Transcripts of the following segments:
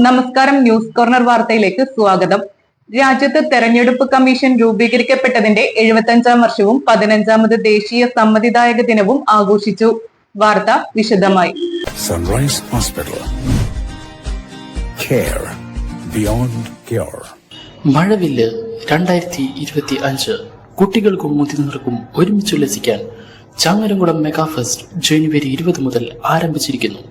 നമസ്കാരം. News corner വാർത്തയിലേക്ക് സ്വാഗതം. രാജ്യത്ത് തെരഞ്ഞെടുപ്പ് കമ്മീഷൻ രൂപീകരിക്കപ്പെട്ടതിന്റെ 75-ാം വർഷവും 15ാമത് ദേശീയ സമ്മതിദായക ദിനവും ആഘോഷിച്ചു. വാർത്ത വിശദമായി. Sunrise hospital, care beyond cure. മഴവില്ല് 2025 കുട്ടികൾക്കും മുതിർന്നവർക്കും ഒരുമിച്ചുല്ലസിക്കാൻ ചങ്ങരംകുളം മെഗാ ഫെസ്റ്റ് ജനുവരി 20 മുതൽ ആരംഭിച്ചിരിക്കുന്നു.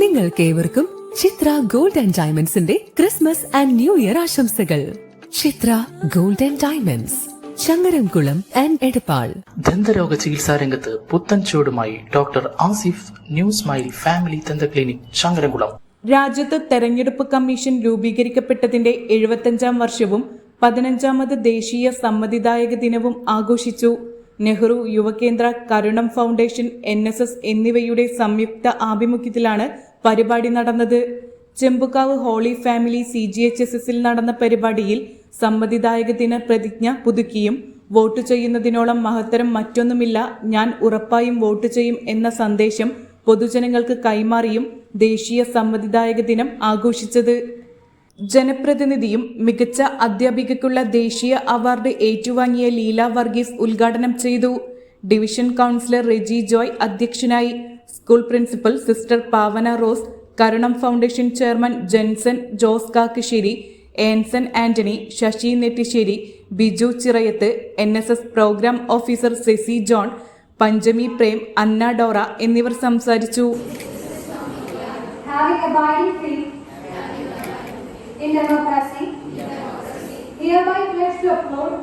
നിങ്ങൾക്കേവർക്കും ചിത്ര ഗോൾഡ് ആൻഡ് ഡയമണ്ട്സിന്റെ ക്രിസ്മസ് ആൻഡ് ന്യൂ ഇയർ ആശംസകൾ. Chitra gold and diamonds, Changaramkulam and Edappal. ദന്തരോഗ ചികിത്സാ രംഗത്ത് പുത്തൻ ചുവടുമായി doctor Asif new smile family ദന്ത ക്ലിനിക്, ചങ്ങരംകുളം. രാജ്യത്ത് തെരഞ്ഞെടുപ്പ് കമ്മീഷൻ രൂപീകരിക്കപ്പെട്ടതിന്റെ 75-ാം വർഷവും 15ാമത് ദേശീയ സമ്മതിദായക ദിനവും ആഘോഷിച്ചു. നെഹ്റു യുവകേന്ദ്ര, കരുണം ഫൗണ്ടേഷൻ, NSS എന്നിവയുടെ സംയുക്ത ആഭിമുഖ്യത്തിലാണ് പരിപാടി നടന്നത്. ചെമ്പുകാവ് ഹോളി ഫാമിലി CGHSSൽ നടന്ന പരിപാടിയിൽ സമ്മതിദായക ദിന പ്രതിജ്ഞ പുതുക്കിയും വോട്ട് ചെയ്യുന്നതിനോളം മഹത്തരം മറ്റൊന്നുമില്ല, ഞാൻ ഉറപ്പായും വോട്ട് ചെയ്യും എന്ന സന്ദേശം പൊതുജനങ്ങൾക്ക് കൈമാറിയും ദേശീയ സമ്മതിദായക ദിനം ആഘോഷിച്ചത്. ജനപ്രതിനിധിയും മികച്ച അധ്യാപികയ്ക്കുള്ള ദേശീയ അവാർഡ് ഏറ്റുവാങ്ങിയ ലീല വർഗീസ് ഉദ്ഘാടനം ചെയ്തു. ഡിവിഷൻ കൗൺസിലർ റെജി ജോയ് അധ്യക്ഷനായി. School principal sister Pavana Rose, Karunam foundation chairman Jenson Jose Kakkassery, Anson Antony, Sasi Nettissery, Biju Chirayath, NSS programme officer Cessy John, Panchami Prem, Anna Dora എന്നിവർ സംസാരിച്ചു. In democracy, hereby pledge to uphold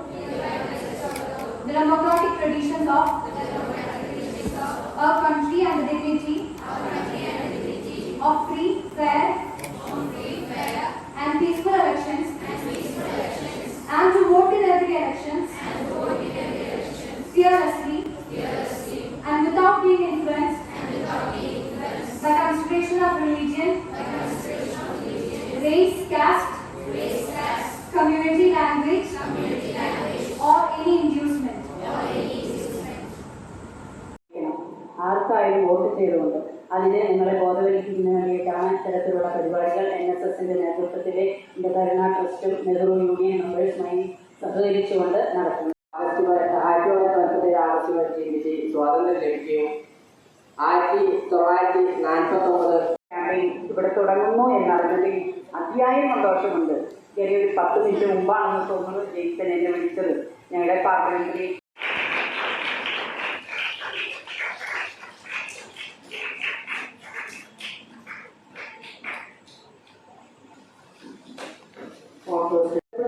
the democratic traditions of our country and the dignity of free, fair and peaceful elections, and to vote in every elections fearlessly and without being influenced by consideration of religion, race, caste, community, language, or any inducement. ആർക്കായാലും vote ചെയ്തുകൊണ്ട് അതിനെ നിങ്ങളെ ബോധവൽക്കരിക്കുന്നതിന് വേണ്ടിയിട്ടാണ് ഇത്തരത്തിലുള്ള പരിപാടികൾ NSSന്റെ നേതൃത്വത്തിലെ കരുണ ട്രസ്റ്റും Nehru union മെമ്പേഴ്സുമായി സഹകരിച്ചുകൊണ്ട് നടത്തുന്നത്. സ്വാതന്ത്ര്യം ലഭിക്കുകയും 1949 ക്യാമ്പയിൻ ഇവിടെ തുടങ്ങുന്നു എന്നറിഞ്ഞതിൽ അതിയായ സന്തോഷമുണ്ട്. ചെറിയൊരു 10 മിനിറ്റ് മുമ്പാണെന്ന് തോന്നുന്നു ജെയ്സൺ എന്നെ വിളിച്ചത്. ഞങ്ങളുടെ പാർലമെന്ററി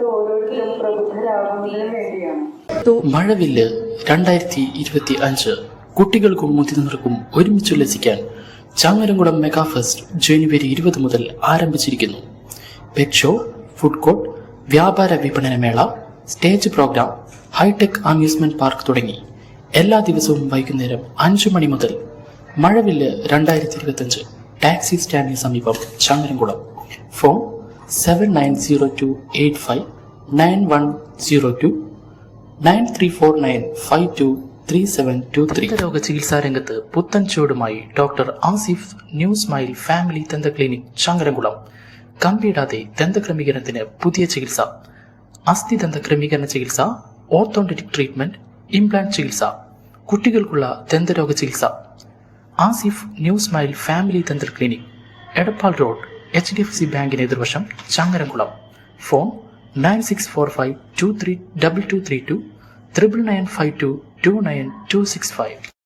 ഓരോരുത്തരും പ്രബുദ്ധരാകുന്നതിന് വേണ്ടിയാണ്. മഴവില്ല് 2025 കുട്ടികൾക്കും മുതിർന്നവർക്കും ഒരുമിച്ചുല്ലസിക്കാൻ ചങ്ങരംകുളം മെഗാ ഫെസ്റ്റ് ജനുവരി 20 മുതൽ ആരംഭിച്ചിരിക്കുന്നു. പെറ്റ് ഷോ, ഫുഡ് കോർട്ട്, വ്യാപാര വിപണന മേള, stage program, high tech amusement park തുടങ്ങി എല്ലാ ദിവസവും വൈകുന്നേരം 5 മണി മുതൽ. മഴവില്ല് 2025 ടാക്സി സ്റ്റാൻഡിന് സമീപം, ചങ്ങരംകുളം. ഫോൺ 7902859102 9349523723. രോഗ ചികിത്സാ രംഗത്ത് പുത്തൻ ചുവടുമായി doctor Asif new smile family ദന്ത ക്ലിനിക്, ചങ്ങരംകുളം. കമ്പിയിടാതെ ദന്തക്രമീകരണത്തിന് പുതിയ ചികിത്സ, അസ്ഥി ദന്ത ക്രമീകരണ ചികിത്സ, ഓർത്തോണ്ടറ്റിക് ട്രീറ്റ്മെന്റ്, ഇംപ്ലാന്റ് ചികിത്സ, കുട്ടികൾക്കുള്ള ദന്തരോഗ ചികിത്സ. ആസിഫ് ന്യൂ സ്മൈൽ ഫാമിലി ദന്ത ക്ലിനിക്, എടപ്പാൾ റോഡ്, HDFC ബാങ്കിന് എതിർവശം, ചങ്ങരംകുളം. ഫോൺ 9645232232 9952292265.